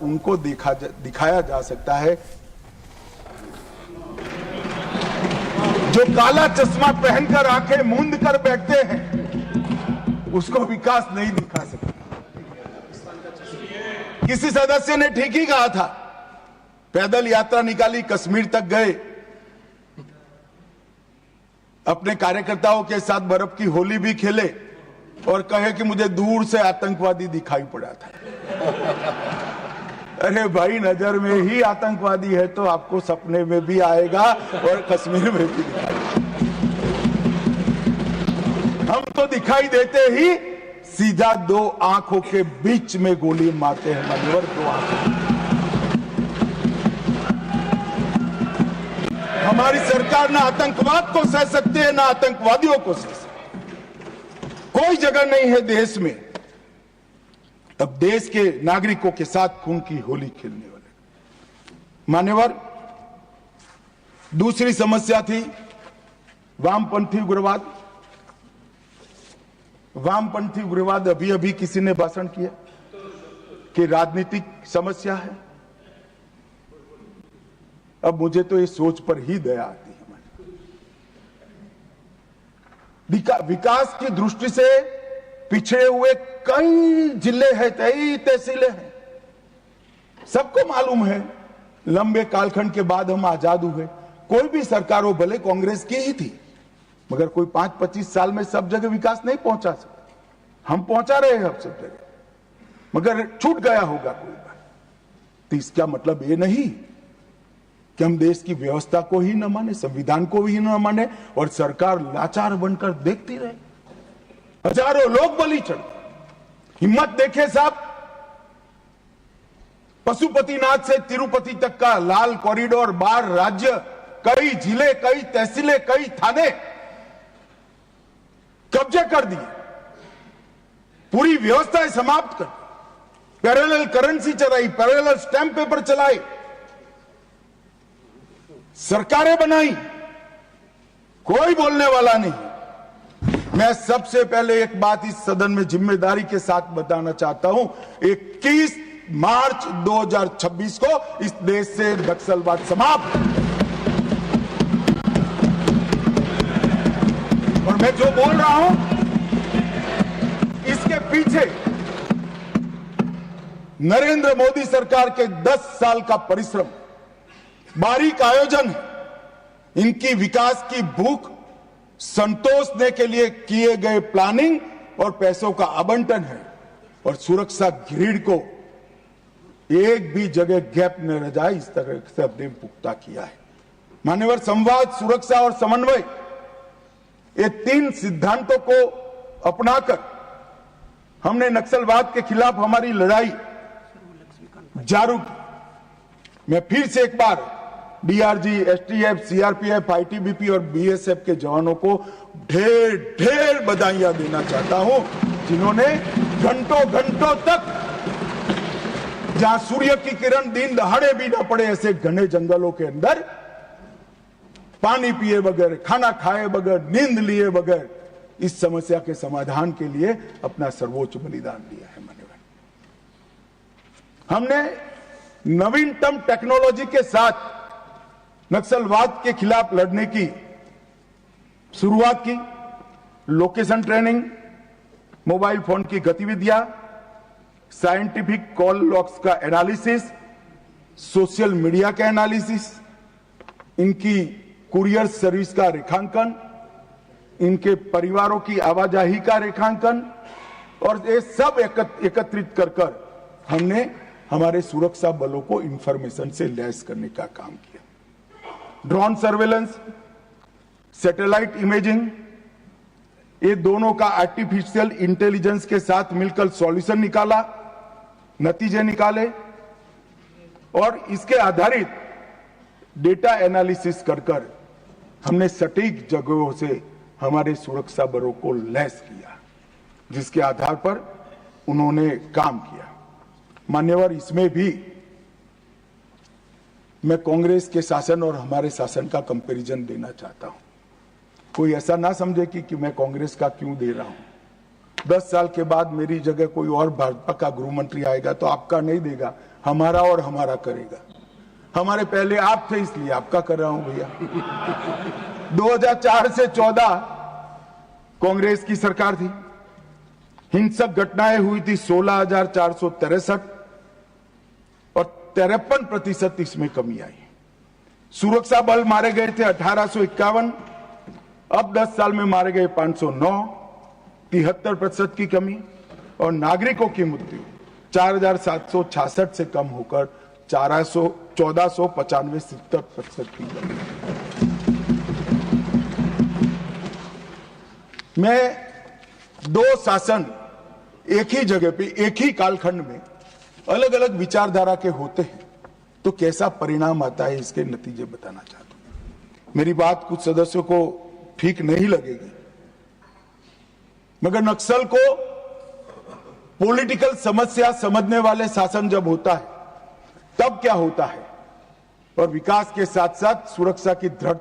उनको दिखाया जा सकता है जो काला चश्मा पहनकर आंखें मूंद कर बैठते हैं, उसको विकास नहीं दिखा सकते। किसी सदस्य ने ठीक ही कहा था, पैदल यात्रा निकाली, कश्मीर तक गए, अपने कार्यकर्ताओं के साथ बर्फ की होली भी खेले और कहे कि मुझे दूर से आतंकवादी दिखाई पड़ा था। अरे भाई, नजर में ही आतंकवादी है तो आपको सपने में भी आएगा और कश्मीर में भी दिखाई। हम तो दिखाई देते ही सीधा दो आंखों के बीच में गोली मारते हैं, मान्यवर, दो आंखों। हमारी सरकार ना आतंकवाद को सह सकती है, ना आतंकवादियों को सह सकती। कोई जगह नहीं है देश में अब देश के नागरिकों के साथ खून की होली खेलने वाले। मान्यवर, दूसरी समस्या थी वामपंथी उग्रवाद। वामपंथी उग्रवाद, अभी अभी किसी ने भाषण किया कि राजनीतिक समस्या है। अब मुझे तो इस सोच पर ही दया आती है। विकास की दृष्टि से पिछड़े हुए कई जिले हैं, कई तहसीलें हैं। सबको मालूम है, लंबे कालखंड के बाद हम आजाद हुए। कोई भी सरकार हो, भले कांग्रेस की ही थी, मगर कोई 5-25 साल में सब जगह विकास नहीं पहुंचा सकता। हम पहुंचा रहे हैं अब सब जगह, मगर छूट गया होगा कोई बार। तो इसका मतलब ये नहीं कि हम देश की व्यवस्था को ही न माने, संविधान को ही न माने और सरकार लाचार बनकर देखती रहे। हजारों लोग बलि चढ़े। हिम्मत देखे साहब, पशुपतिनाथ से तिरुपति तक का लाल कॉरिडोर, 12 राज्य, कई जिले, कई तहसीलें, कई थाने कब्जे कर दिए, पूरी व्यवस्था समाप्त कर, पैरेलल करेंसी चलाई, पैरेलल स्टैंप पेपर चलाए, सरकारें बनाई, कोई बोलने वाला नहीं। मैं सबसे पहले एक बात इस सदन में जिम्मेदारी के साथ बताना चाहता हूं, 21 मार्च 2026 को इस देश से नक्सलवाद समाप्त। और मैं जो बोल रहा हूं, इसके पीछे नरेंद्र मोदी सरकार के 10 साल का परिश्रम, बारीक आयोजन, इनकी विकास की भूख संतोषने के लिए किए गए प्लानिंग और पैसों का आवंटन है। और सुरक्षा ग्रिड को एक भी जगह गैप न रह जाए, इस तरह से हमने पुख्ता किया है। मान्यवर, संवाद, सुरक्षा और समन्वय, ये 3 सिद्धांतों को अपनाकर हमने नक्सलवाद के खिलाफ हमारी लड़ाई जारी की। मैं फिर से एक बार डीआरजी, एसटीएफ, सीआरपीएफ, आईटीबीपी और बीएसएफ के जवानों को ढेर ढेर बधाइयां देना चाहता हूं, जिन्होंने घंटों घंटों तक, जहां सूर्य की किरण दिन दहाड़े भी ना पड़े, ऐसे घने जंगलों के अंदर पानी पिए बगैर, खाना खाए बगैर, नींद लिए बगैर इस समस्या के समाधान के लिए अपना सर्वोच्च बलिदान दिया है। मान्यवर, हमने नवीनतम टेक्नोलॉजी के साथ नक्सलवाद के खिलाफ लड़ने की शुरुआत की। लोकेशन ट्रेनिंग, मोबाइल फोन की गतिविधियां, साइंटिफिक कॉल लॉग्स का एनालिसिस, सोशल मीडिया का एनालिसिस, इनकी कुरियर सर्विस का रेखांकन, इनके परिवारों की आवाजाही का रेखांकन, और ये सब एकत्रित कर हमने हमारे सुरक्षा बलों को इंफॉर्मेशन से लैस करने का काम किया। ड्रोन सर्वेलेंस, सैटेलाइट इमेजिंग, ये दोनों का आर्टिफिशियल इंटेलिजेंस के साथ मिलकर सॉल्यूशन निकाला, नतीजे निकाले, और इसके आधारित डेटा एनालिसिस कर हमने सटीक जगहों से हमारे सुरक्षा बलों को लैस किया, जिसके आधार पर उन्होंने काम किया। मान्यवर, इसमें भी मैं कांग्रेस के शासन और हमारे शासन का कंपैरिजन देना चाहता हूं। कोई ऐसा ना समझे कि मैं कांग्रेस का क्यों दे रहा हूं। 10 साल के बाद मेरी जगह कोई और भाजपा का गृह मंत्री आएगा तो आपका नहीं देगा, हमारा और हमारा करेगा। हमारे पहले आप थे इसलिए आपका कर रहा हूं भैया। 2004 से 14 कांग्रेस की सरकार थी, हिंसक घटनाएं हुई थी 16,463 और 53% इसमें कमी आई। सुरक्षा बल मारे गए थे 1851, अब 10 साल में मारे गए 509, 73% की कमी। और नागरिकों की मृत्यु 4,766 से कम होकर 1495 70% की कमी। मैं दो शासन एक ही जगह पे एक ही कालखंड में अलग अलग विचारधारा के होते हैं तो कैसा परिणाम आता है इसके नतीजे बताना चाहता हूं। मेरी बात कुछ सदस्यों को ठीक नहीं लगेगी, मगर नक्सल को पॉलिटिकल समस्या समझने वाले शासन जब होता है तब क्या होता है, और विकास के साथ साथ सुरक्षा की दृढ़ता